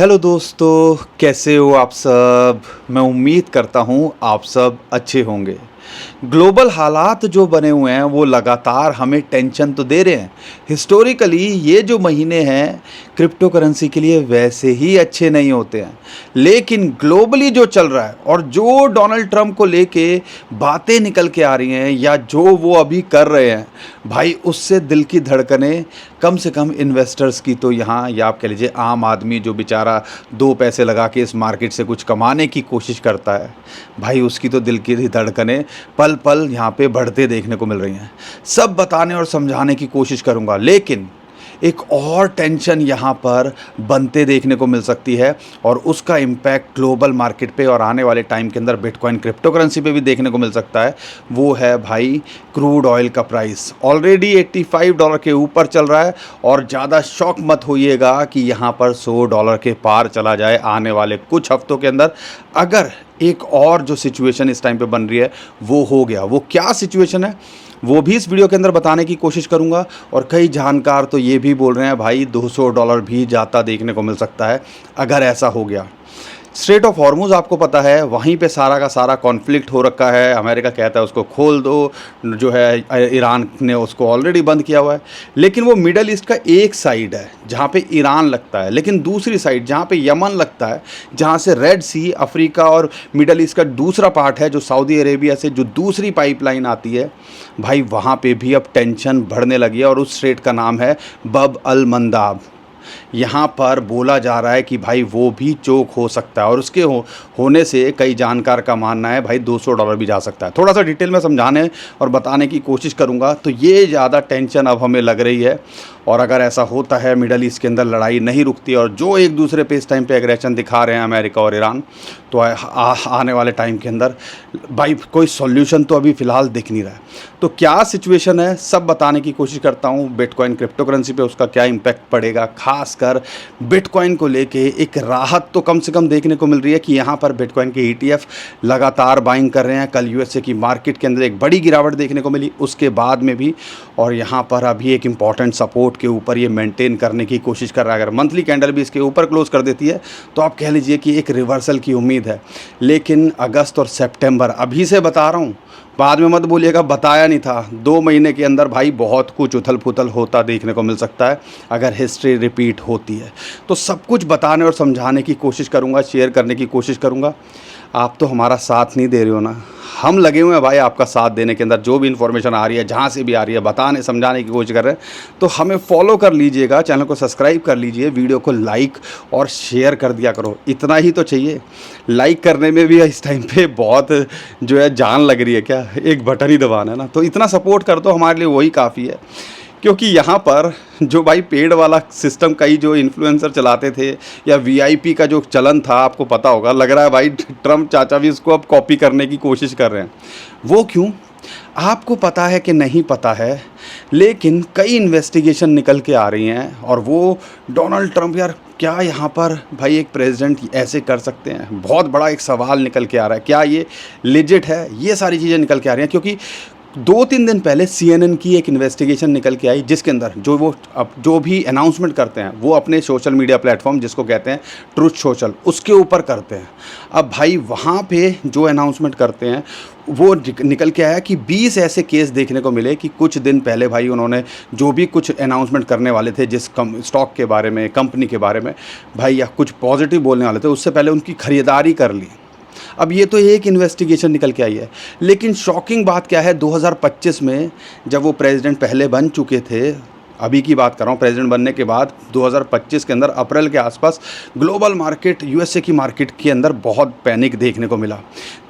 Hello दोस्तों, कैसे हो आप सब। मैं उम्मीद करता हूँ आप सब अच्छे होंगे। ग्लोबल हालात जो बने हुए हैं वो लगातार हमें टेंशन तो दे रहे हैं। हिस्टोरिकली ये जो महीने हैं क्रिप्टो करेंसी के लिए वैसे ही अच्छे नहीं होते हैं, लेकिन ग्लोबली जो चल रहा है और जो डोनाल्ड ट्रंप को लेके बातें निकल के आ रही हैं या जो वो अभी कर रहे हैं भाई, उससे दिल की धड़कनें कम से कम इन्वेस्टर्स की तो यहाँ, या आप कह लीजिए आम आदमी जो बेचारा दो पैसे लगा के इस मार्केट से कुछ कमाने की कोशिश करता है भाई, उसकी तो दिल की धड़कनें पल पल यहाँ पे बढ़ते देखने को मिल रही हैं। सब बताने और समझाने की कोशिश करूँगा, लेकिन एक और टेंशन यहाँ पर बनते देखने को मिल सकती है और उसका इम्पैक्ट ग्लोबल मार्केट पे और आने वाले टाइम के अंदर बिटकॉइन क्रिप्टो करेंसी पे भी देखने को मिल सकता है। वो है भाई क्रूड ऑयल का प्राइस ऑलरेडी $85 के ऊपर चल रहा है और ज़्यादा शॉक मत होइएगा कि यहाँ पर $100 के पार चला जाए आने वाले कुछ हफ्तों के अंदर। अगर एक और जो सिचुएशन इस टाइम पे बन रही है वो हो गया, वो क्या सिचुएशन है वो भी इस वीडियो के अंदर बताने की कोशिश करूंगा। और कई जानकार तो ये भी बोल रहे हैं भाई $200 भी जाता देखने को मिल सकता है अगर ऐसा हो गया। स्ट्रेट ऑफ हॉर्मुज़ आपको पता है, वहीं पे सारा का सारा कॉन्फ्लिक्ट हो रखा है। अमेरिका कहता है उसको खोल दो, जो है ईरान ने उसको ऑलरेडी बंद किया हुआ है। लेकिन वो मिडल ईस्ट का एक साइड है जहाँ पे ईरान लगता है, लेकिन दूसरी साइड जहाँ पे यमन लगता है, जहाँ से रेड सी अफ्रीका और मिडल ईस्ट का दूसरा पार्ट है, जो सऊदी अरेबिया से जो दूसरी पाइपलाइन आती है भाई, वहाँ पे भी अब टेंशन बढ़ने लगी है। और उस स्ट्रेट का नाम है बब अल मंदाब। यहाँ पर बोला जा रहा है कि भाई वो भी चोक हो सकता है और उसके होने से कई जानकार का मानना है भाई $200 भी जा सकता है। थोड़ा सा डिटेल में समझाने और बताने की कोशिश करूँगा। तो ये ज़्यादा टेंशन अब हमें लग रही है और अगर ऐसा होता है मिडल ईस्ट के अंदर लड़ाई नहीं रुकती और जो एक दूसरे पे इस टाइम पे एग्रेशन दिखा रहे हैं अमेरिका और ईरान, तो आने वाले टाइम के अंदर भाई कोई सॉल्यूशन तो अभी फ़िलहाल दिख नहीं रहा है। तो क्या सिचुएशन है सब बताने की कोशिश करता हूँ। बिटकॉइन क्रिप्टो करेंसी पे उसका क्या इम्पैक्ट पड़ेगा, खासकर बिटकॉइन को लेके एक राहत तो कम से कम देखने को मिल रही है कि यहाँ पर बिटकॉइन के ETF लगातार बाइंग कर रहे हैं। कल USA की मार्केट के अंदर एक बड़ी गिरावट देखने को मिली उसके बाद में भी, और यहाँ पर अभी एक इम्पॉर्टेंट सपोर्ट के ऊपर ये मेंटेन करने की कोशिश कर रहा है। अगर मंथली कैंडल भी इसके ऊपर क्लोज कर देती है तो आप कह लीजिए कि एक रिवर्सल की उम्मीद है। लेकिन अगस्त और सितंबर, अभी से बता रहा हूँ, बाद में मत बोलिएगा बताया नहीं था, 2 महीने के अंदर भाई बहुत कुछ उथल पुथल होता देखने को मिल सकता है अगर हिस्ट्री रिपीट होती है। तो सब कुछ बताने और समझाने की कोशिश करूँगा, शेयर करने की कोशिश करूँगा। आप तो हमारा साथ नहीं दे रहे हो ना, हम लगे हुए हैं भाई आपका साथ देने के अंदर। जो भी इन्फॉर्मेशन आ रही है जहाँ से भी आ रही है बताने समझाने की कोशिश कर रहे हैं, तो हमें फॉलो कर लीजिएगा, चैनल को सब्सक्राइब कर लीजिए, वीडियो को लाइक और शेयर कर दिया करो। इतना ही तो चाहिए। लाइक करने में भी इस टाइम पे बहुत जो है जान लग रही है, क्या एक बटन ही दबाना है ना। तो इतना सपोर्ट कर दो, हमारे लिए वही काफ़ी है। क्योंकि यहाँ पर जो भाई पेड वाला सिस्टम कई जो इन्फ्लुएंसर चलाते थे या VIP का जो चलन था, आपको पता होगा, लग रहा है भाई ट्रम्प चाचा भी इसको अब कॉपी करने की कोशिश कर रहे हैं। वो क्यों, आपको पता है कि नहीं पता है, लेकिन कई इन्वेस्टिगेशन निकल के आ रही हैं। और वो डोनाल्ड ट्रंप, यार क्या यहाँ पर भाई एक प्रेसिडेंट ऐसे कर सकते हैं? बहुत बड़ा एक सवाल निकल के आ रहा है, क्या ये लेजिट है? ये सारी चीज़ें निकल के आ रही हैं क्योंकि 2-3 दिन पहले CNN की एक इन्वेस्टिगेशन निकल के आई, जिसके अंदर जो भी अनाउंसमेंट करते हैं वो अपने सोशल मीडिया प्लेटफॉर्म जिसको कहते हैं ट्रूथ सोशल, उसके ऊपर करते हैं। अब भाई वहाँ पे जो अनाउंसमेंट करते हैं वो निकल के आया कि 20 ऐसे केस देखने को मिले कि कुछ दिन पहले भाई उन्होंने जो भी कुछ अनाउंसमेंट करने वाले थे, जिस स्टॉक के बारे में, कंपनी के बारे में भाई, या कुछ पॉजिटिव बोलने वाले थे, उससे पहले उनकी ख़रीदारी कर ली। अब ये तो एक इन्वेस्टिगेशन निकल के आई है, लेकिन शॉकिंग बात क्या है, 2025 में जब वो प्रेसिडेंट पहले बन चुके थे, अभी की बात कर रहा हूँ, प्रेसिडेंट बनने के बाद 2025 के अंदर अप्रैल के आसपास ग्लोबल मार्केट, USA की मार्केट के अंदर बहुत पैनिक देखने को मिला।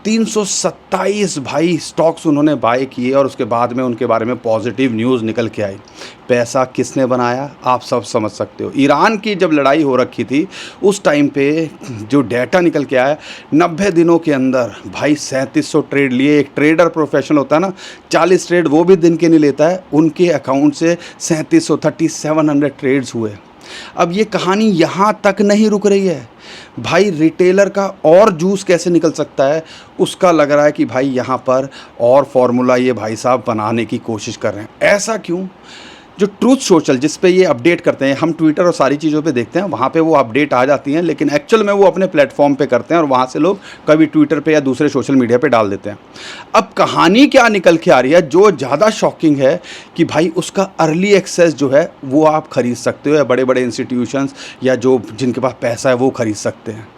327 भाई स्टॉक्स उन्होंने बाय किए और उसके बाद में उनके बारे में पॉजिटिव न्यूज़ निकल के आई। पैसा किसने बनाया आप सब समझ सकते हो। ईरान की जब लड़ाई हो रखी थी उस टाइम पे जो डाटा निकल के आया, 90 दिनों के अंदर भाई 3700 ट्रेड लिए। एक ट्रेडर प्रोफेशनल होता है ना, 40 ट्रेड वो भी दिन के नहीं लेता है, उनके अकाउंट से 3700 ट्रेड्स हुए। अब ये कहानी यहाँ तक नहीं रुक रही है भाई, रिटेलर का और जूस कैसे निकल सकता है उसका लग रहा है कि भाई यहाँ पर और फॉर्मूला ये भाई साहब बनाने की कोशिश कर रहे हैं। ऐसा क्यों? जो ट्रूथ सोशल जिस पे ये अपडेट करते हैं, हम ट्विटर और सारी चीज़ों पे देखते हैं, वहाँ पे वो अपडेट आ जाती हैं, लेकिन एक्चुअल में वो अपने प्लेटफॉर्म पे करते हैं और वहाँ से लोग कभी ट्विटर पे या दूसरे सोशल मीडिया पे डाल देते हैं। अब कहानी क्या निकल के आ रही है जो ज़्यादा शॉकिंग है कि भाई उसका अर्ली एक्सेस जो है वो आप खरीद सकते हो, या बड़े बड़े इंस्टीट्यूशंस या जो जिनके पास पैसा है वो खरीद सकते हैं।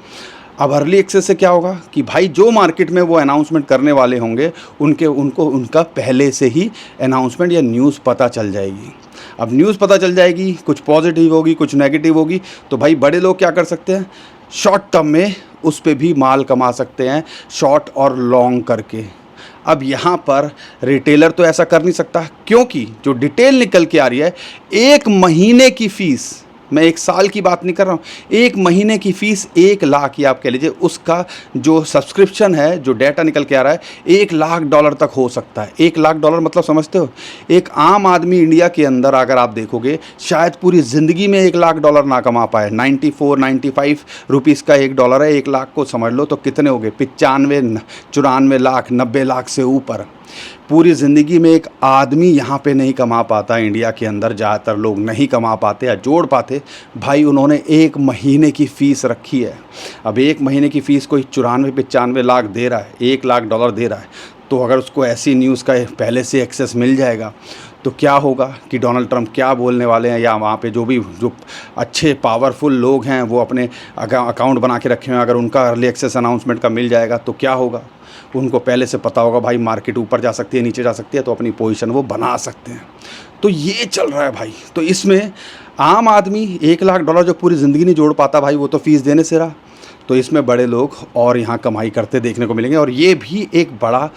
अब अर्ली एक्सेस से क्या होगा कि भाई जो मार्केट में वो अनाउंसमेंट करने वाले होंगे उनको उनका पहले से ही अनाउंसमेंट या न्यूज़ पता चल जाएगी। अब न्यूज़ पता चल जाएगी, कुछ पॉजिटिव होगी कुछ नेगेटिव होगी, तो भाई बड़े लोग क्या कर सकते हैं, शॉर्ट टर्म में उस पर भी माल कमा सकते हैं, शॉर्ट और लॉन्ग करके। अब यहाँ पर रिटेलर तो ऐसा कर नहीं सकता, क्योंकि जो डिटेल निकल के आ रही है, 1 महीने की फ़ीस, मैं 1 साल की बात नहीं कर रहा हूँ, 1 महीने की फ़ीस 1 लाख, या आप कह लीजिए उसका जो सब्सक्रिप्शन है, जो डाटा निकल के आ रहा है, $1 लाख तक हो सकता है। $1 लाख मतलब समझते हो, एक आम आदमी इंडिया के अंदर अगर आप देखोगे शायद पूरी ज़िंदगी में $1 लाख ना कमा पाए। 95 रुपीज़ का $1 है, 1 लाख को समझ लो तो कितने हो गए, 95 94 लाख 90 लाख से ऊपर। पूरी ज़िंदगी में एक आदमी यहाँ पे नहीं कमा पाता, इंडिया के अंदर ज़्यादातर लोग नहीं कमा पाते या जोड़ पाते। भाई उन्होंने 1 महीने की फ़ीस रखी है। अब 1 महीने की फ़ीस कोई 94 लाख दे रहा है, $1 लाख दे रहा है, तो अगर उसको ऐसी न्यूज़ का पहले से एक्सेस मिल जाएगा तो क्या होगा कि डोनाल्ड ट्रंप क्या बोलने वाले हैं, या वहाँ पे जो अच्छे पावरफुल लोग हैं वो अपने अकाउंट बना के रखे हैं, अगर उनका अर्ली एक्सेस अनाउंसमेंट का मिल जाएगा तो क्या होगा, उनको पहले से पता होगा भाई मार्केट ऊपर जा सकती है नीचे जा सकती है, तो अपनी पोजीशन वो बना सकते हैं। तो ये चल रहा है भाई। तो इसमें आम आदमी $1 लाख जो पूरी ज़िंदगी नहीं जोड़ पाता भाई, वो तो फीस देने से रहा। तो इसमें बड़े लोग और यहाँ कमाई करते देखने को मिलेंगे, और ये भी एक बड़ा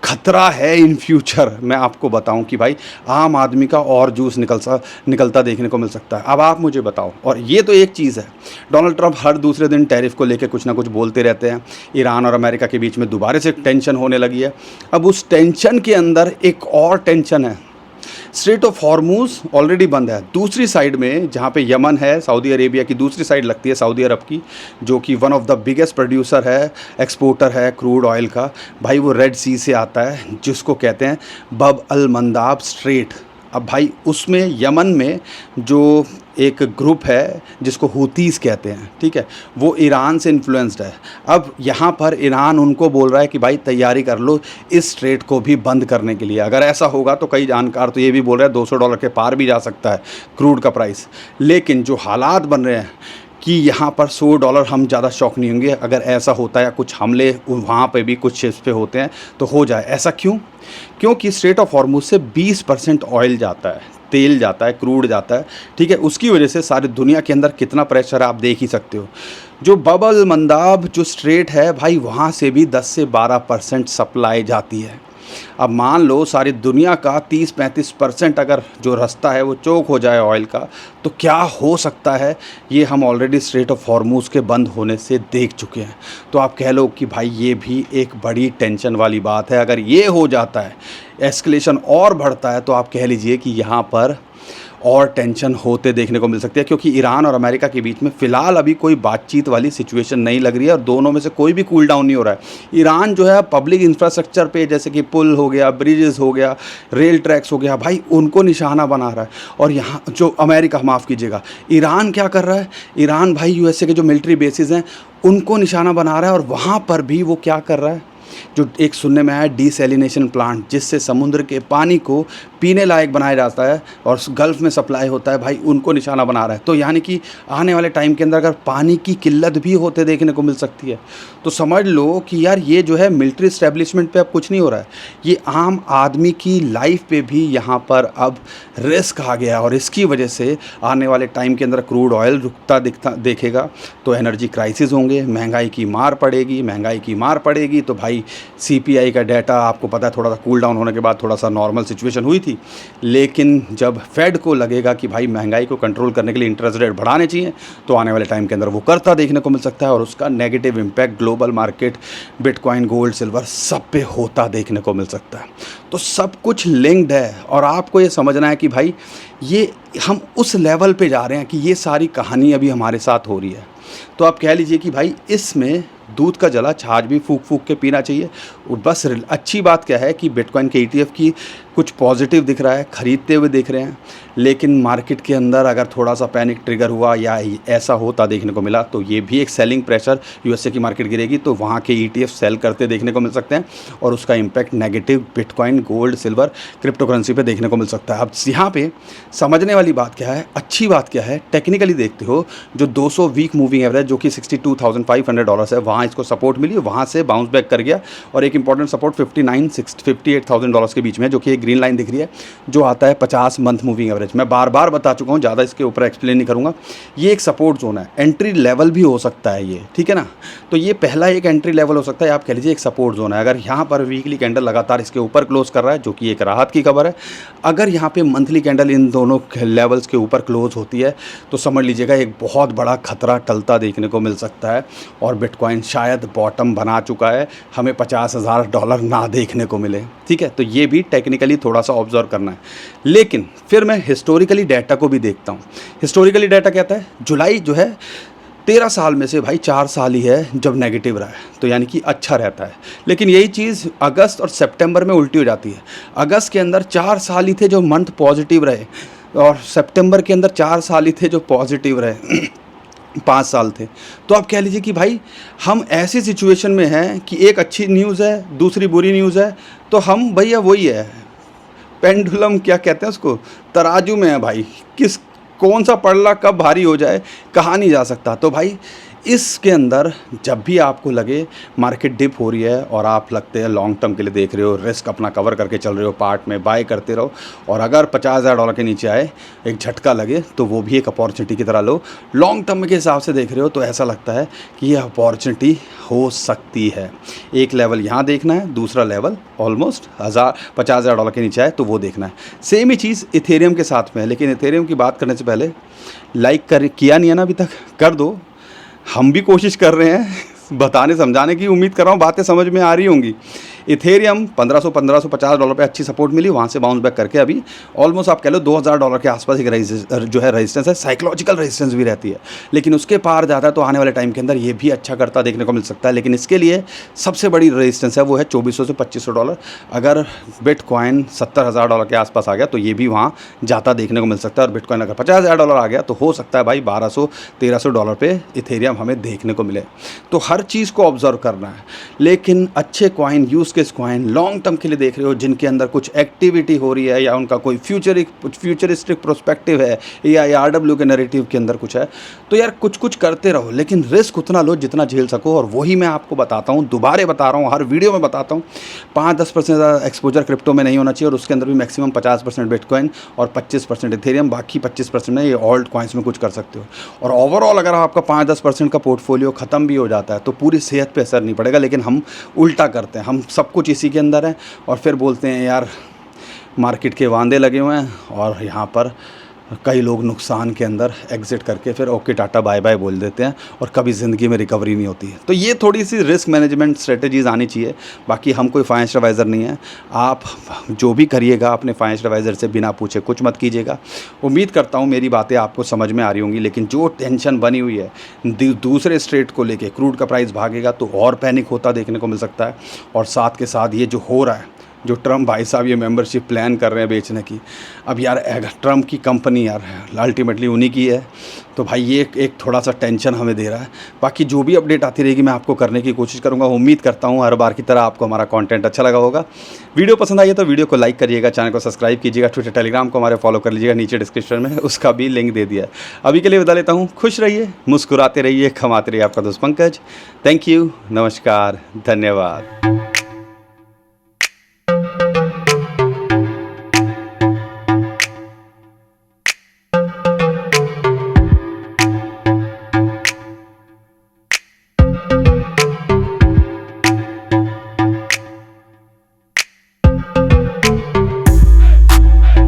खतरा है इन फ्यूचर। मैं आपको बताऊं कि भाई आम आदमी का और जूस निकलता देखने को मिल सकता है। अब आप मुझे बताओ, और ये तो एक चीज़ है, डोनाल्ड ट्रंप हर दूसरे दिन टैरिफ को लेकर कुछ ना कुछ बोलते रहते हैं। ईरान और अमेरिका के बीच में दोबारा से टेंशन होने लगी है। अब उस टेंशन के अंदर एक और टेंशन है, स्ट्रेट ऑफ हॉर्मूज ऑलरेडी बंद है। दूसरी साइड में जहाँ पे यमन है, सऊदी अरेबिया की दूसरी साइड लगती है सऊदी अरब की, जो कि one of the biggest producer है, एक्सपोर्टर है क्रूड ऑयल का। भाई वो रेड सी से आता है, जिसको कहते हैं बब अल मंदाब स्ट्रेट। अब भाई उसमें यमन में जो एक ग्रुप है जिसको हूतीज़ कहते हैं, ठीक है, वो ईरान से इन्फ्लुएंस्ड है। अब यहाँ पर ईरान उनको बोल रहा है कि भाई तैयारी कर लो इस स्ट्रेट को भी बंद करने के लिए। अगर ऐसा होगा तो कई जानकार तो ये भी बोल रहे हैं $200 के पार भी जा सकता है क्रूड का प्राइस। लेकिन जो हालात बन रहे हैं कि यहाँ पर $100 हम ज़्यादा शॉक नहीं होंगे अगर ऐसा होता है, या कुछ हमले वहाँ पे भी कुछ शिप्स पे होते हैं तो हो जाए। ऐसा क्यों? क्योंकि स्ट्रेट ऑफ हॉर्मुज से 20% ऑयल जाता है, तेल जाता है, क्रूड जाता है, ठीक है। उसकी वजह से सारी दुनिया के अंदर कितना प्रेशर है आप देख ही सकते हो। जो बब अल मंदाब जो स्ट्रेट है भाई, वहाँ से भी 10 से 12% सप्लाई जाती है। अब मान लो सारी दुनिया का 30-35% अगर जो रास्ता है वो चोक हो जाए ऑयल का, तो क्या हो सकता है, ये हम ऑलरेडी स्ट्रेट ऑफ हॉर्मूज के बंद होने से देख चुके हैं। तो आप कह लो कि भाई ये भी एक बड़ी टेंशन वाली बात है। अगर ये हो जाता है, एस्केलेशन और बढ़ता है, तो आप कह लीजिए कि यहाँ पर और टेंशन होते देखने को मिल सकती है, क्योंकि ईरान और अमेरिका के बीच में फ़िलहाल अभी कोई बातचीत वाली सिचुएशन नहीं लग रही है, और दोनों में से कोई भी कूल डाउन नहीं हो रहा है। ईरान जो है पब्लिक इंफ्रास्ट्रक्चर पे, जैसे कि पुल हो गया, ब्रिजेस हो गया, रेल ट्रैक्स हो गया, भाई उनको निशाना बना रहा है। और यहाँ जो अमेरिका, माफ़ कीजिएगा, ईरान क्या कर रहा है, ईरान भाई यूएसए के जो मिलिट्री बेसिस हैं उनको निशाना बना रहा है। और वहाँ पर भी वो क्या कर रहा है, जो एक सुनने में आया डीसैलिनेशन प्लांट, जिससे समुद्र के पानी को पीने लायक बनाया जाता है और गल्फ़ में सप्लाई होता है, भाई उनको निशाना बना रहा है। तो यानी कि आने वाले टाइम के अंदर अगर पानी की किल्लत भी होते देखने को मिल सकती है, तो समझ लो कि यार ये जो है मिलिट्री इस्टेब्लिशमेंट पे अब कुछ नहीं हो रहा है, ये आम आदमी की लाइफ पे भी यहाँ पर अब रिस्क आ गया। और इसकी वजह से आने वाले टाइम के अंदर क्रूड ऑयल रुकता देखेगा तो एनर्जी क्राइसिस होंगे, महंगाई की मार पड़ेगी। महंगाई की मार पड़ेगी तो भाई सीपीआई का डाटा आपको पता है, थोड़ा सा कूल डाउन होने के बाद थोड़ा सा नॉर्मल सिचुएशन हुई थी, लेकिन जब फेड को लगेगा कि भाई महंगाई को कंट्रोल करने के लिए इंटरेस्ट रेट बढ़ाने चाहिए, तो आने वाले टाइम के अंदर वो करता देखने को मिल सकता है। और उसका negative impact global market, bitcoin, gold, silver सब पे होता देखने को मिल सकता है। तो सब कुछ लिंक्ड है, और आपको ये समझना है कि भाई ये हम उस लेवल पे जा रहे हैं कि ये सारी कहानी अभी हमारे साथ हो रही है। तो आप कह लीजिए कि भाई इसमें दूध का जला छाछ भी फूक फूक के पीना चाहिए। और बस अच्छी बात क्या है कि बिटकॉइन के ETF की कुछ पॉजिटिव दिख रहा है, ख़रीदते हुए दिख रहे हैं, लेकिन मार्केट के अंदर अगर थोड़ा सा पैनिक ट्रिगर हुआ या ऐसा होता देखने को मिला तो ये भी एक सेलिंग प्रेशर, USA की मार्केट गिरेगी तो वहाँ के ETF सेल करते देखने को मिल सकते हैं और उसका impact negative bitcoin, gold, silver, crypto currency पे देखने को मिल सकता है। अब यहाँ पे समझने वाली बात क्या है, अच्छी बात क्या है, टेक्निकली देखते हो जो 200 वीक मूविंग एवरेज जो कि $62,500 है, वहाँ इसको सपोर्ट मिली, वहाँ से बाउंस बैक कर गया और एक इंपॉर्टेंट सपोर्ट $58,000 के बीच में, जो कि एक ग्रीन लाइन दिख रही है जो आता है 50 मंथ मूविंग एवरेज। मैं बार बार बता चुका हूँ, ज़्यादा इसके ऊपर एक्सप्लेन नहीं करूँगा। ये एक सपोर्ट जोन है, एंट्री लेवल भी हो सकता है ये, ठीक है ना। तो ये पहला एक एंट्री लेवल हो सकता है, आप कह लीजिए एक सपोर्ट जोन है। अगर यहाँ पर वीकली कैंडल लगातार इसके ऊपर क्लोज कर रहा है, जो कि एक राहत की खबर है, अगर यहाँ पे मंथली कैंडल इन दोनों लेवल्स के ऊपर क्लोज होती है तो समझ लीजिएगा एक बहुत बड़ा खतरा टलता देखने को मिल सकता है और बिटकॉइन शायद बॉटम बना चुका है, हमें $50,000 ना देखने को मिले, ठीक है। तो ये भी टेक्निकली थोड़ा सा ऑब्जर्व करना है। लेकिन फिर मैं हिस्टोरिकली डाटा को भी देखता हूँ। हिस्टोरिकली डाटा कहता है जुलाई जो है 13 साल में से भाई 4 साल ही है जब नेगेटिव रहा है, तो यानी कि अच्छा रहता है। लेकिन यही चीज़ अगस्त और सितंबर में उल्टी हो जाती है। अगस्त के अंदर 4 साल ही थे जो मंथ पॉजिटिव रहे और सितंबर के अंदर 4 साल ही थे जो पॉजिटिव रहे 5 साल थे। तो आप कह लीजिए कि भाई हम ऐसी सिचुएशन में हैं कि एक अच्छी न्यूज़ है, दूसरी बुरी न्यूज़ है, तो हम भैया वही है, पेंडुलम क्या कहते हैं उसको, तराजू में है भाई, कौन सा पड़ला कब भारी हो जाए कहा नहीं जा सकता। तो भाई इसके अंदर जब भी आपको लगे मार्केट डिप हो रही है और आप लगते हैं लॉन्ग टर्म के लिए देख रहे हो, रिस्क अपना कवर करके चल रहे हो, पार्ट में बाय करते रहो और अगर $50,000 के नीचे आए एक झटका लगे तो वो भी एक अपॉर्चुनिटी की तरह लो। लॉन्ग टर्म के हिसाब से देख रहे हो तो ऐसा लगता है कि ये अपॉर्चुनिटी हो सकती है। एक लेवल यहाँ देखना है, दूसरा लेवल ऑलमोस्ट $50,000 के नीचे आए तो वो देखना है। सेम ही चीज़ इथेरियम के साथ में है, लेकिन इथेरियम की बात करने से पहले लाइक किया नहीं है ना अभी तक, कर दो। हम भी कोशिश कर रहे हैं बताने समझाने की, उम्मीद कर रहा हूँ बातें समझ में आ रही होंगी। इथेरियम $1550 पे अच्छी सपोर्ट मिली, वहाँ से बाउंस बैक करके अभी ऑलमोस्ट आप कह लो $2,000 के आसपास एक रेजिस्टेंस है, साइकोलॉजिकल रेजिस्टेंस भी रहती है, लेकिन उसके पार जाता है तो आने वाले टाइम के अंदर ये भी अच्छा करता देखने को मिल सकता है। लेकिन इसके लिए सबसे बड़ी रेजिस्टेंस है वो है $2,400 से $2,500। अगर बिटकॉइन $70,000 के आसपास आ गया तो ये भी वहाँ जाता देखने को मिल सकता है और बिटकॉइन अगर $50,000 आ गया तो हो सकता है भाई $1,200-1,300 पे इथेरियम हमें देखने को मिले। तो हर चीज़ को ऑब्जर्व करना है, लेकिन अच्छे coin, use case coin long term के लिए देख रहे हो जिनके अंदर कुछ एक्टिविटी हो रही है या उनका कोई फ्यूचरिस्टिक प्रोस्पेक्टिव है या RW के नैरेटिव के अंदर कुछ है, तो यार कुछ कुछ करते रहो, लेकिन रिस्क उतना लो जितना झेल सको। और वही मैं आपको बताता हूँ, दोबारा बता रहा हूँ, हर वीडियो में बताता हूँ, 5-10% एक्सपोजर क्रिप्टो में नहीं होना चाहिए और उसके अंदर भी मैक्सिमम 50% बिटकॉइन और 25% इथेरियम, बाकी 25% में ये ऑल्ट कॉइन्स में कुछ कर सकते हो। और ओवरऑल अगर आपका 5-10% का पोर्टफोलियो ख़त्म भी हो जाता है तो पूरी सेहत पे असर नहीं पड़ेगा। लेकिन हम उल्टा करते हैं, हम सब कुछ इसी के अंदर है और फिर बोलते हैं यार मार्केट के वांदे लगे हुए हैं और यहाँ पर कई लोग नुकसान के अंदर एग्जिट करके फिर ओके टाटा बाय बाय बोल देते हैं और कभी ज़िंदगी में रिकवरी नहीं होती है। तो ये थोड़ी सी रिस्क मैनेजमेंट स्ट्रेटजीज़ आनी चाहिए। बाकी हम कोई फाइनेंशियल एडवाइज़र नहीं है, आप जो भी करिएगा अपने फाइनेंशियल एडवाइज़र से बिना पूछे कुछ मत कीजिएगा। उम्मीद करता हूँ मेरी बातें आपको समझ में आ रही होंगी। लेकिन जो टेंशन बनी हुई है दूसरे स्टेट को लेके, क्रूड का प्राइस भागेगा तो और पैनिक होता देखने को मिल सकता है। और साथ के साथ ये जो हो रहा है, जो ट्रम्प भाई साहब ये मेंबरशिप प्लान कर रहे हैं बेचने की, अब यार ट्रम्प की कंपनी यार अल्टीमेटली उन्हीं की है, तो भाई ये एक थोड़ा सा टेंशन हमें दे रहा है। बाकी जो भी अपडेट आती रहेगी मैं आपको करने की कोशिश करूंगा। उम्मीद करता हूं हर बार की तरह आपको हमारा कंटेंट अच्छा लगा होगा। वीडियो पसंद आई है तो वीडियो को लाइक करिएगा, चैनल को सब्सक्राइब कीजिएगा, ट्विटर टेलीग्राम को हमारे फॉलो कर लीजिएगा, नीचे डिस्क्रिप्शन में उसका भी लिंक दे दिया है। अभी के लिए बता लेता हूँ, खुश रहिए, मुस्कुराते रहिए, कमाते रहिए। आपका दोस्त पंकज, थैंक यू, नमस्कार, धन्यवाद।